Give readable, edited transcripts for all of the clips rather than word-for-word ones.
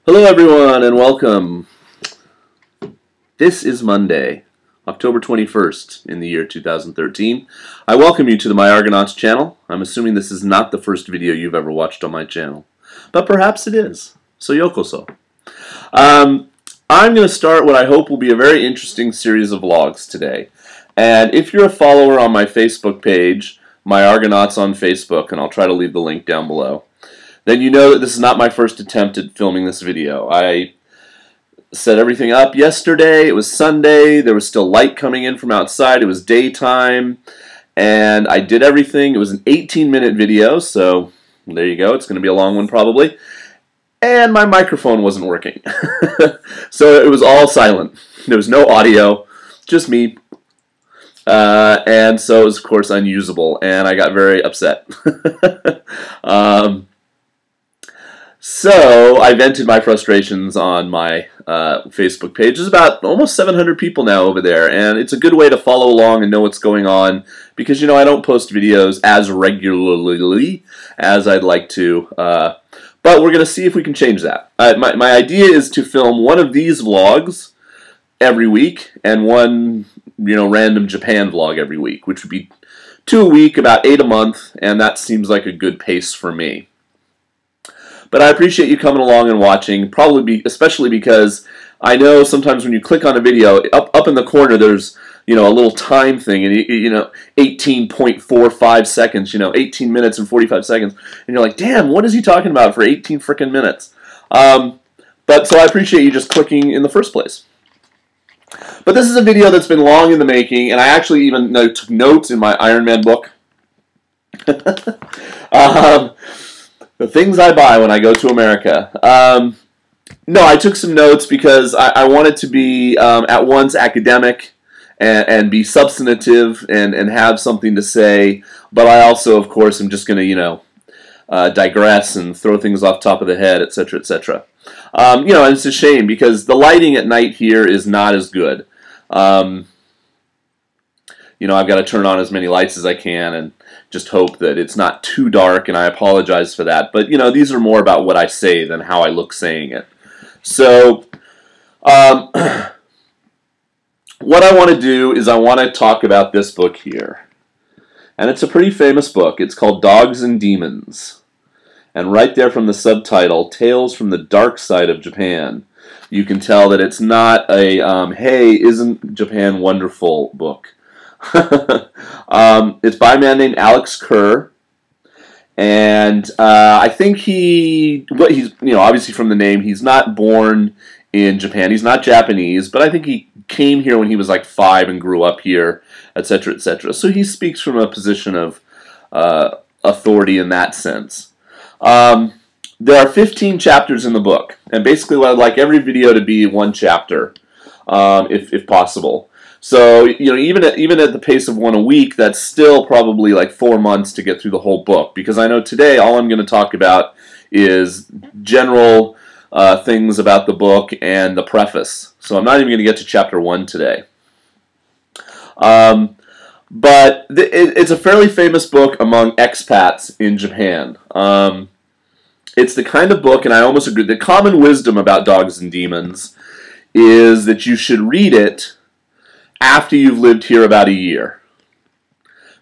Hello everyone and welcome. This is Monday, October 21st in the year 2013. I welcome you to the Myargonauts channel. I'm assuming this is not the first video you've ever watched on my channel, but perhaps it is. So yokoso. I'm going to start what I hope will be a very interesting series of vlogs today. And if you're a follower on my Facebook page, Myargonauts on Facebook, and I'll try to leave the link down below, then you know that this is not my first attempt at filming this video. I set everything up yesterday. It was Sunday. There was still light coming in from outside. It was daytime. And I did everything. It was an 18-minute video, so there you go. It's going to be a long one probably. And my microphone wasn't working. So it was all silent. There was no audio, just me. And so it was, of course, unusable. And I got very upset. So I vented my frustrations on my Facebook page. There's about almost 700 people now over there, and it's a good way to follow along and know what's going on because, you know, I don't post videos as regularly as I'd like to, but we're going to see if we can change that. My idea is to film one of these vlogs every week and one, you know, random Japan vlog every week, which would be 2 a week, about 8 a month, and that seems like a good pace for me. But I appreciate you coming along and watching, especially because I know sometimes when you click on a video, up in the corner there's, you know, a little time thing, and you know, 18.45 seconds, you know, 18 minutes and 45 seconds, and you're like, damn, what is he talking about for 18 frickin' minutes? But so I appreciate you just clicking in the first place. But this is a video that's been long in the making, and I actually even took notes in my Iron Man book. The things I buy when I go to America. No, I took some notes because I wanted to be at once academic and be substantive and have something to say, but I also, of course, am just going to, you know, digress and throw things off the top of the head, etc., etc. You know, and it's a shame because the lighting at night here is not as good. You know, I've got to turn on as many lights as I can and just hope that it's not too dark, and I apologize for that. But, you know, these are more about what I say than how I look saying it. So, what I want to do is I want to talk about this book here. And it's a pretty famous book. It's called Dogs and Demons. And right there from the subtitle, Tales from the Dark Side of Japan, you can tell that it's not a, hey, isn't Japan wonderful book. It's by a man named Alex Kerr, and I think he's, you know, obviously from the name, he's not born in Japan. He's not Japanese, but I think he came here when he was like 5 and grew up here, etc., etc. So he speaks from a position of authority in that sense. There are 15 chapters in the book, and basically what I'd like every video to be one chapter, if possible. So, you know, even at the pace of one a week, that's still probably like 4 months to get through the whole book. Because I know today all I'm going to talk about is general things about the book and the preface. So I'm not even going to get to chapter 1 today. But it's a fairly famous book among expats in Japan. It's the kind of book, and I almost agree, the common wisdom about Dogs and Demons is that you should read it after you've lived here about a year,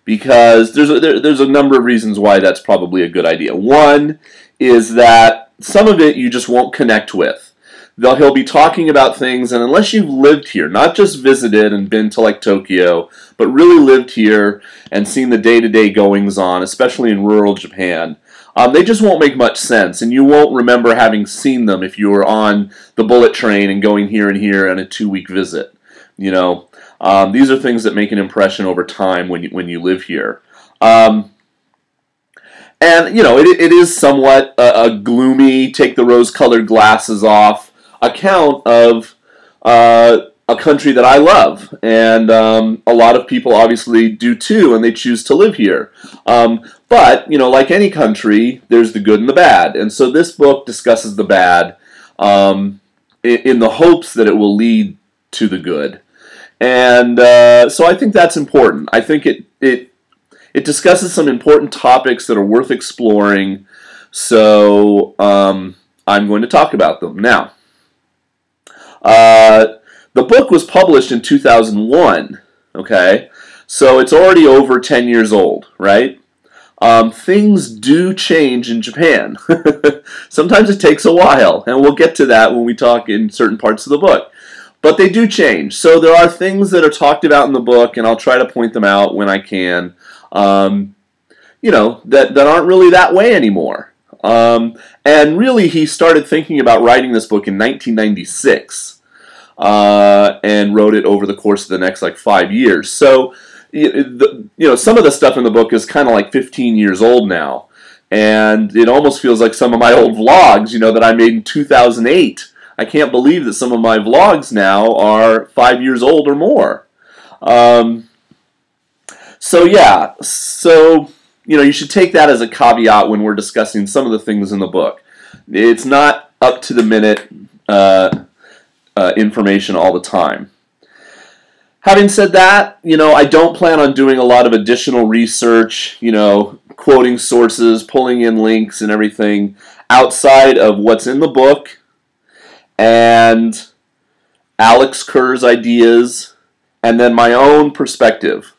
because there's a number of reasons why that's probably a good idea. One is that some of it you just won't connect with. He'll be talking about things, and unless you've lived here, not just visited and been to like Tokyo, but really lived here and seen the day-to-day goings-on, especially in rural Japan, they just won't make much sense, and you won't remember having seen them if you were on the bullet train and going here and here on a 2-week visit. You know, these are things that make an impression over time when you live here. And, you know, it is somewhat a gloomy, take the rose-colored glasses off account of a country that I love. And a lot of people obviously do too, and they choose to live here. But, you know, like any country, there's the good and the bad. And so this book discusses the bad in the hopes that it will lead to the good. And so I think that's important. I think it discusses some important topics that are worth exploring. So I'm going to talk about them. Now, the book was published in 2001, okay? So it's already over 10 years old, right? Things do change in Japan. Sometimes it takes a while, and we'll get to that when we talk in certain parts of the book. But they do change. So there are things that are talked about in the book, and I'll try to point them out when I can, that aren't really that way anymore. And really, he started thinking about writing this book in 1996, and wrote it over the course of the next, 5 years. So, some of the stuff in the book is kind of like 15 years old now, and it almost feels like some of my old vlogs, that I made in 2008. I can't believe that some of my vlogs now are 5 years old or more. You should take that as a caveat when we're discussing some of the things in the book. It's not up to the minute information all the time. Having said that, I don't plan on doing a lot of additional research, quoting sources, pulling in links and everything outside of what's in the book and Alex Kerr's ideas, and then my own perspective.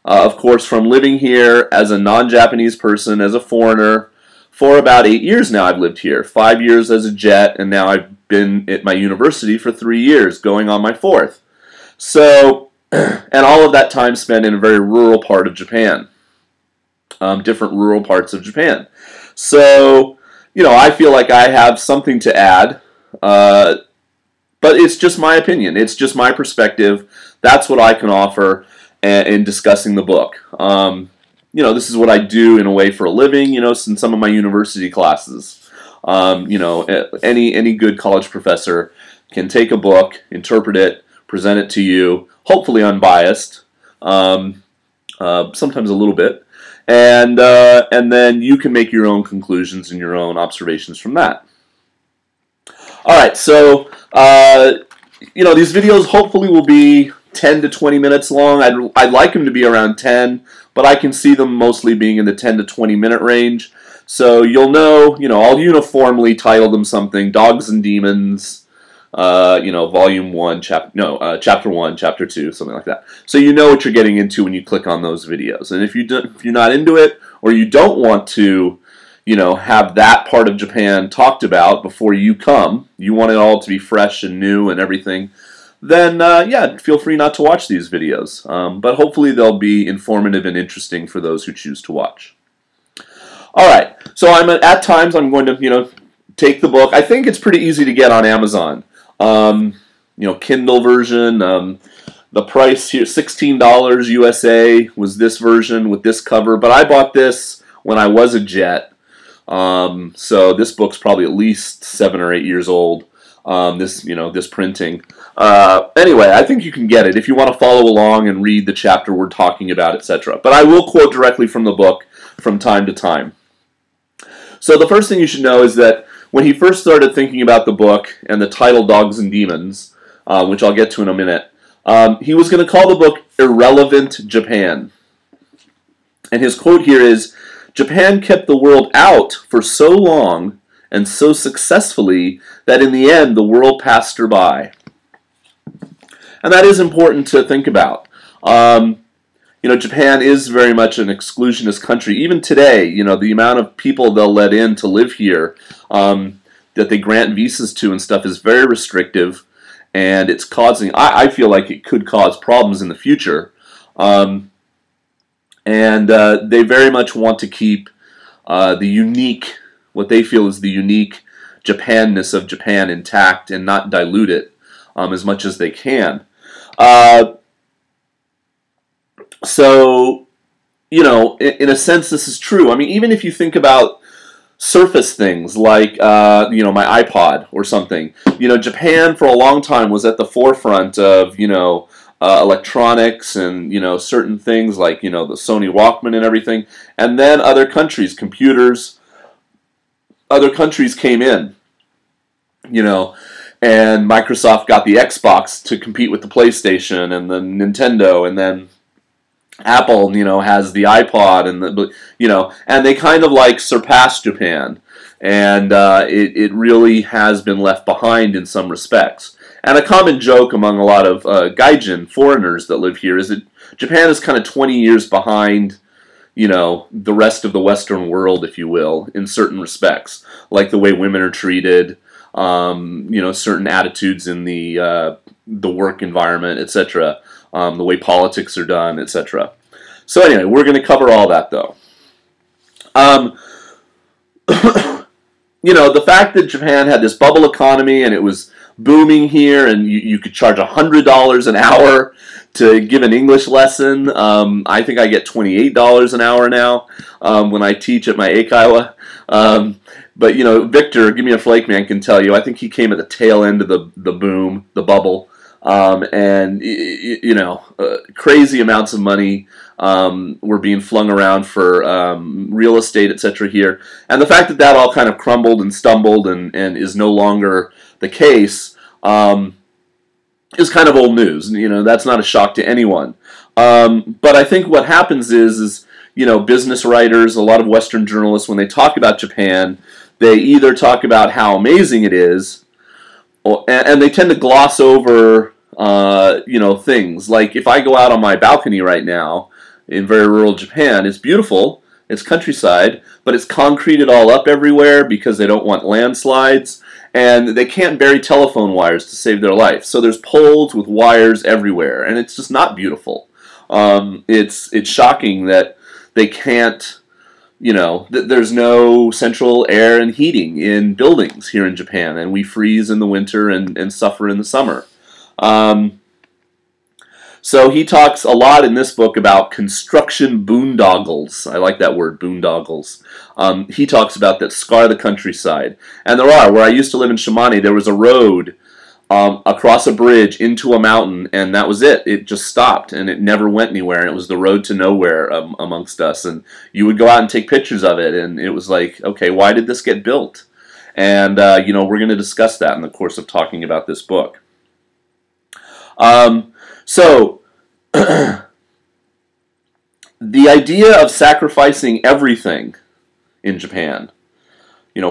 Of course, from living here as a non-Japanese person, as a foreigner, for about 8 years now I've lived here. 5 years as a jet, and now I've been at my university for 3 years, going on my 4th. So, and all of that time spent in a very rural part of Japan, different rural parts of Japan. So, I feel like I have something to add, but it's just my opinion. It's just my perspective. That's what I can offer in discussing the book. This is what I do in a way for a living, in some of my university classes. Any good college professor can take a book, interpret it, present it to you, hopefully unbiased, sometimes a little bit, and then you can make your own conclusions and your own observations from that. All right, so these videos hopefully will be 10 to 20 minutes long. I'd like them to be around 10, but I can see them mostly being in the 10 to 20 minute range. So you'll know, I'll uniformly title them something: Dogs and Demons. Volume 1, Chapter 1, Chapter 2, something like that. So you know what you're getting into when you click on those videos. And if you're not into it, or you don't want to, have that part of Japan talked about before you come, you want it all to be fresh and new and everything, then, feel free not to watch these videos. But hopefully they'll be informative and interesting for those who choose to watch. All right, so at times I'm going to, take the book. I think it's pretty easy to get on Amazon. Kindle version. The price here, $16 USA, was this version with this cover. But I bought this when I was a jet. So this book's probably at least 7 or 8 years old. This printing. Anyway, I think you can get it if you want to follow along and read the chapter we're talking about, etc. But I will quote directly from the book from time to time. So the first thing you should know is that when he first started thinking about the book and the title Dogs and Demons, which I'll get to in a minute, he was going to call the book Irrelevant Japan. And his quote here is, "Japan kept the world out for so long and so successfully that in the end the world passed her by." And that is important to think about. Japan is very much an exclusionist country. Even today, the amount of people they'll let in to live here, that they grant visas to and stuff, is very restrictive, and it's causing, I feel like it could cause problems in the future. They very much want to keep what they feel is the unique Japanness of Japan intact and not dilute it as much as they can. So, in a sense, this is true. I mean, even if you think about surface things like, my iPod or something, Japan for a long time was at the forefront of, electronics and, certain things like, the Sony Walkman and everything. And then other countries, computers, other countries came in, and Microsoft got the Xbox to compete with the PlayStation and the Nintendo, and then Apple, has the iPod and and they kind of like surpassed Japan, and it really has been left behind in some respects. And a common joke among a lot of gaijin foreigners that live here is that Japan is kind of 20 years behind, the rest of the Western world, if you will, in certain respects, like the way women are treated, certain attitudes in the work environment, etc., the way politics are done, etc. So anyway, we're going to cover all that, though. The fact that Japan had this bubble economy and it was booming here, and you could charge $100 an hour to give an English lesson. I think I get $28 an hour now when I teach at my Eikaiwa. But Victor, give me a flake man, can tell you. I think he came at the tail end of the boom, the bubble, and crazy amounts of money were being flung around for real estate, etc. here, and the fact that that all kind of crumbled and stumbled and is no longer the case is kind of old news. That's not a shock to anyone. But I think what happens is business writers, a lot of Western journalists, when they talk about Japan, they either talk about how amazing it is, and they tend to gloss over things. Like if I go out on my balcony right now in very rural Japan, it's beautiful, it's countryside, but it's concreted all up everywhere because they don't want landslides, and they can't bury telephone wires to save their life. So there's poles with wires everywhere, and it's just not beautiful. It's shocking that they can't, there's no central air and heating in buildings here in Japan, and we freeze in the winter and suffer in the summer. So he talks a lot in this book about construction boondoggles. I like that word, boondoggles. He talks about that scar the countryside. And there are. Where I used to live in Shimane, there was a road across a bridge into a mountain, and that was it. It just stopped, and it never went anywhere, and it was the road to nowhere amongst us. And you would go out and take pictures of it, and it was like, okay, why did this get built? And, we're going to discuss that in the course of talking about this book. So, the idea of sacrificing everything in Japan,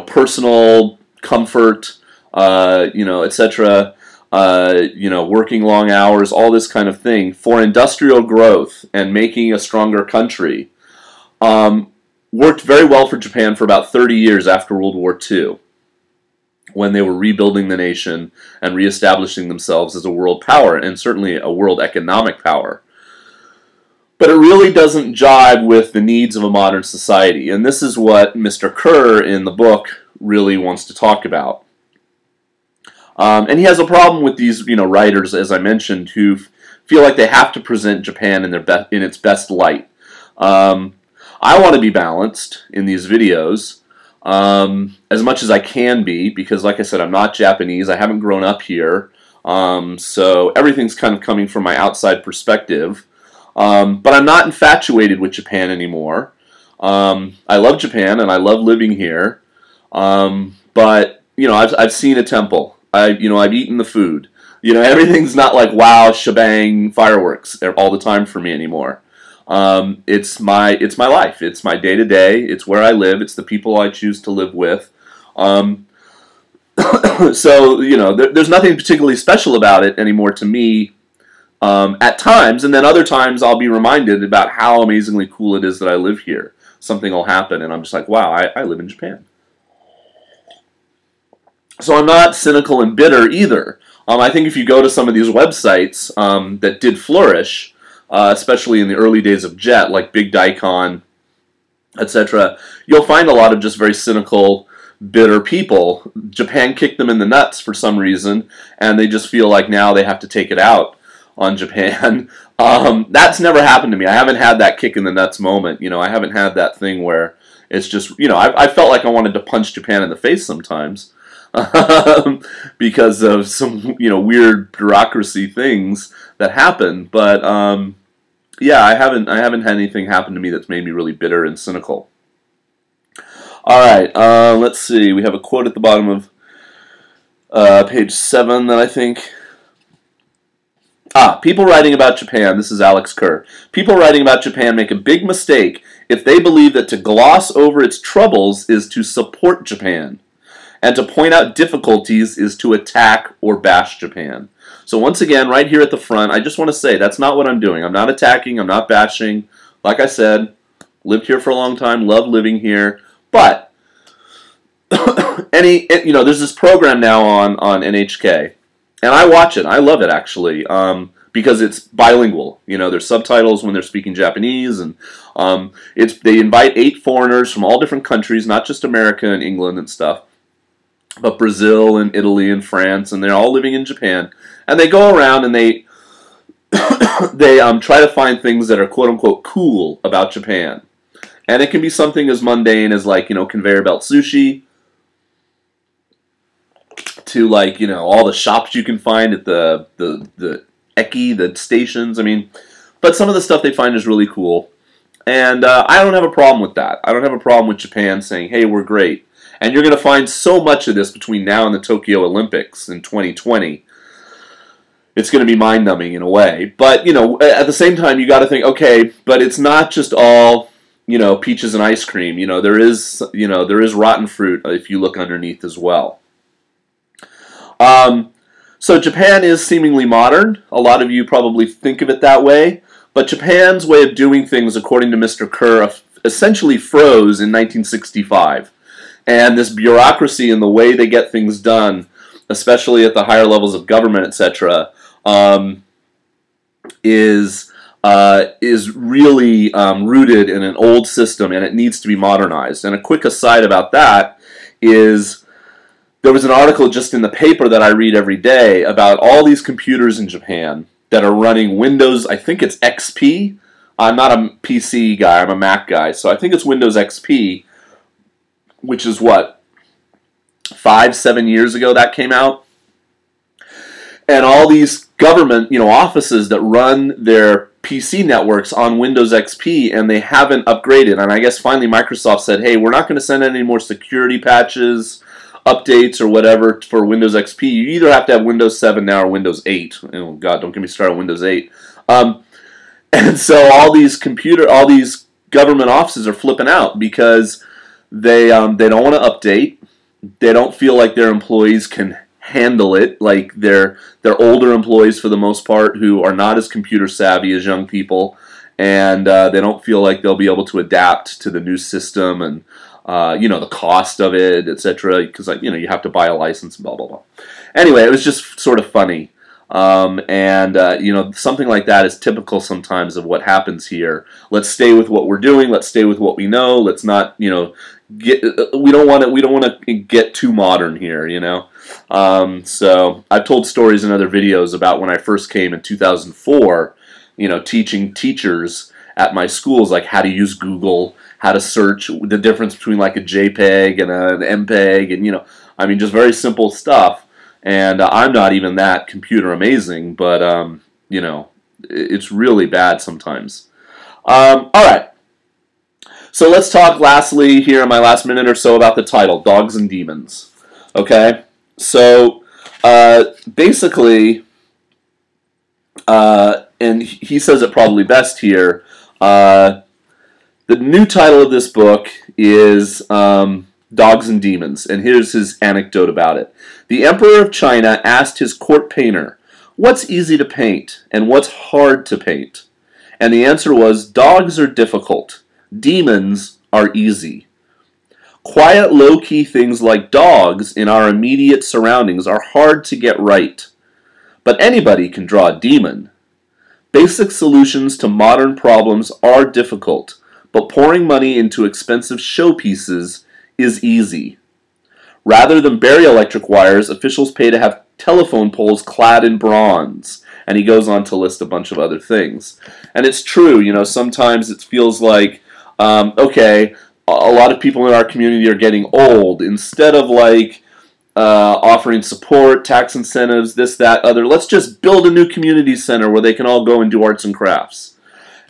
personal comfort, etc., working long hours, all this kind of thing, for industrial growth and making a stronger country, worked very well for Japan for about 30 years after World War II, when they were rebuilding the nation and reestablishing themselves as a world power, and certainly a world economic power. But it really doesn't jive with the needs of a modern society, and this is what Mr. Kerr in the book really wants to talk about. And he has a problem with these, writers, as I mentioned, who feel like they have to present Japan in its best light. I want to be balanced in these videos, as much as I can be, because like I said, I'm not Japanese, I haven't grown up here, so everything's kind of coming from my outside perspective, but I'm not infatuated with Japan anymore. I love Japan and I love living here, but I've seen a temple, I've eaten the food, everything's not like wow, shebang, fireworks all the time for me anymore. It's my life. It's my day-to-day. It's where I live. It's the people I choose to live with. So, there's nothing particularly special about it anymore to me at times, and then other times I'll be reminded about how amazingly cool it is that I live here. Something will happen, and I'm just like, wow, I live in Japan. So I'm not cynical and bitter either. I think if you go to some of these websites that did flourish, especially in the early days of Jet, like Big Daikon, etc., you'll find a lot of just very cynical, bitter people. Japan kicked them in the nuts for some reason, and they just feel like now they have to take it out on Japan. That's never happened to me. I haven't had that kick in the nuts moment. I haven't had that thing where it's just, I felt like I wanted to punch Japan in the face sometimes because of some, weird bureaucracy things that happen. But yeah, I haven't had anything happen to me that's made me really bitter and cynical. All right, let's see. We have a quote at the bottom of page 7 that I think People writing about Japan, this is Alex Kerr. People writing about Japan make a big mistake if they believe that to gloss over its troubles is to support Japan, and to point out difficulties is to attack or bash Japan. So once again, right here at the front, I just want to say that's not what I'm doing. I'm not attacking, I'm not bashing. Like I said, lived here for a long time, love living here, but there's this program now on NHK, and I watch it. I love it, actually, because it's bilingual. There's subtitles when they're speaking Japanese, and they invite 8 foreigners from all different countries, not just America and England and stuff, but Brazil and Italy and France, and they're all living in Japan. And they go around and they try to find things that are quote-unquote cool about Japan. And it can be something as mundane as, like, conveyor belt sushi, to, like, all the shops you can find at the eki, the stations. But some of the stuff they find is really cool. And I don't have a problem with that. I don't have a problem with Japan saying, hey, we're great. And you're going to find so much of this between now and the Tokyo Olympics in 2020. It's going to be mind-numbing in a way. But, at the same time, you got to think, okay, but it's not just all, peaches and ice cream. There is rotten fruit if you look underneath as well. So Japan is seemingly modern. A lot of you probably think of it that way. But Japan's way of doing things, according to Mr. Kerr, essentially froze in 1965. And this bureaucracy and the way they get things done, especially at the higher levels of government, etc., is really rooted in an old system, and it needs to be modernized. And a quick aside about that is there was an article just in the paper that I read every day about all these computers in Japan that are running Windows, I think it's XP. I'm not a PC guy, I'm a Mac guy, so I think it's Windows XP, which is what, 5-7 years ago that came out? And all these government, offices that run their PC networks on Windows XP, and they haven't upgraded. And I guess finally Microsoft said, hey, we're not going to send any more security patches, updates, or whatever for Windows XP. You either have to have Windows 7 now or Windows 8. Oh, God, don't get me started on Windows 8. And so all these government offices are flipping out because they don't want to update. They don't feel like their employees can handle it. Like they're older employees for the most part who are not as computer savvy as young people, and they don't feel like they'll be able to adapt to the new system and the cost of it, etc. Because you have to buy a license and blah blah blah. Anyway, it was just sort of funny. Something like that is typical sometimes of what happens here. Let's stay with what we're doing. Let's stay with what we know. Let's not, we don't want to get too modern here, So I've told stories in other videos about when I first came in 2004, teaching teachers at my schools like how to use Google, how to search, the difference between like a JPEG and an MPEG, and just very simple stuff. And I'm not even that computer amazing, but, it's really bad sometimes. All right. So let's talk lastly here in my last minute or so about the title, Dogs and Demons. Okay? So, basically, and he says it probably best here, the new title of this book is Dogs and Demons, and here's his anecdote about it. The Emperor of China asked his court painter, what's easy to paint and what's hard to paint? And the answer was, dogs are difficult, demons are easy. Quiet, low-key things like dogs in our immediate surroundings are hard to get right. But anybody can draw a demon. Basic solutions to modern problems are difficult, but pouring money into expensive showpieces is easy. Rather than bury electric wires, officials pay to have telephone poles clad in bronze. And he goes on to list a bunch of other things. And it's true, sometimes it feels like, okay, a lot of people in our community are getting old. Instead of like offering support, tax incentives, this, that, other, let's just build a new community center where they can all go and do arts and crafts.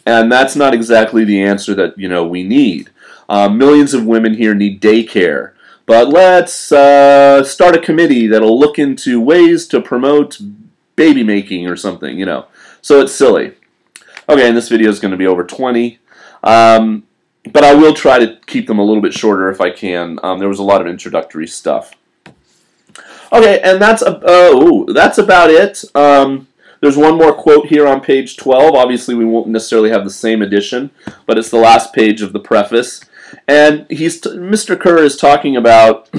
And that's not exactly the answer that, we need. Millions of women here need daycare. But let's start a committee that'll look into ways to promote baby making or something, So it's silly. Okay, and this video is going to be over 20. But I will try to keep them a little bit shorter if I can. There was a lot of introductory stuff. Okay, and that's about it. There's one more quote here on page 12. Obviously, we won't necessarily have the same edition, but it's the last page of the preface. And Mr. Kerr is talking about,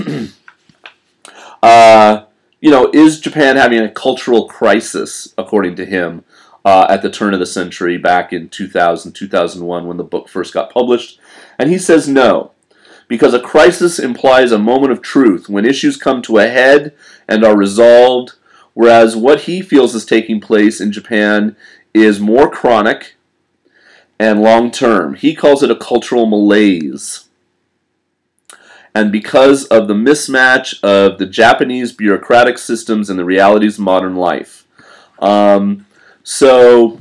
is Japan having a cultural crisis, according to him, at the turn of the century, back in 2000, 2001, when the book first got published. And he says no, because a crisis implies a moment of truth, when issues come to a head and are resolved, whereas what he feels is taking place in Japan is more chronic and long-term. He calls it a cultural malaise. And because of the mismatch of the Japanese bureaucratic systems and the realities of modern life. So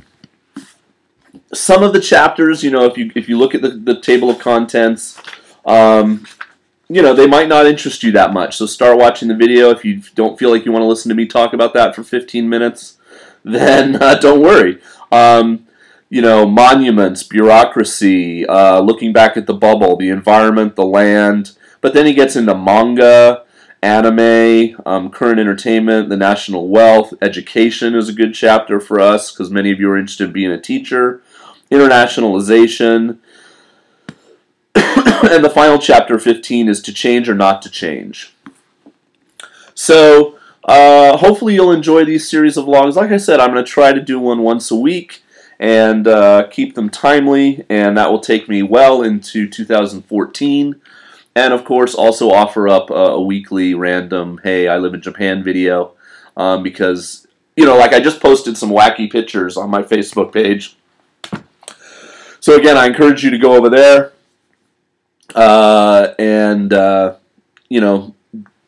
some of the chapters, if you look at the table of contents, they might not interest you that much. So start watching the video. If you don't feel like you want to listen to me talk about that for 15 minutes, then don't worry. Monuments, bureaucracy, looking back at the bubble, the environment, the land. But then he gets into manga, anime, current entertainment, the national wealth, education is a good chapter for us because many of you are interested in being a teacher, internationalization, and the final chapter, 15, is to change or not to change. So hopefully you'll enjoy these series of vlogs. Like I said, I'm going to try to do one once a week and keep them timely, and that will take me well into 2014. And, of course, also offer up a weekly random, hey, I live in Japan video. Because, like I just posted some wacky pictures on my Facebook page. So, again, I encourage you to go over there.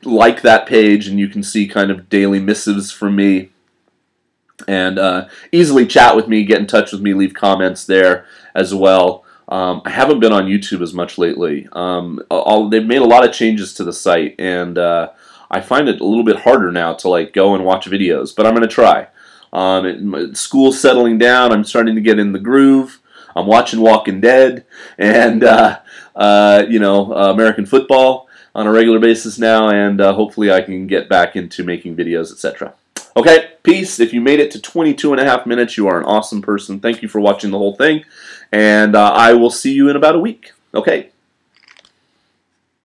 Like that page, and you can see kind of daily missives from me. And easily chat with me, get in touch with me, leave comments there as well. I haven't been on YouTube as much lately. They've made a lot of changes to the site, and I find it a little bit harder now to go and watch videos, but I'm going to try. School's settling down. I'm starting to get in the groove. I'm watching Walking Dead and American football on a regular basis now, and hopefully I can get back into making videos, etc. Okay, peace. If you made it to 22.5 minutes, you are an awesome person. Thank you for watching the whole thing, and I will see you in about a week. Okay.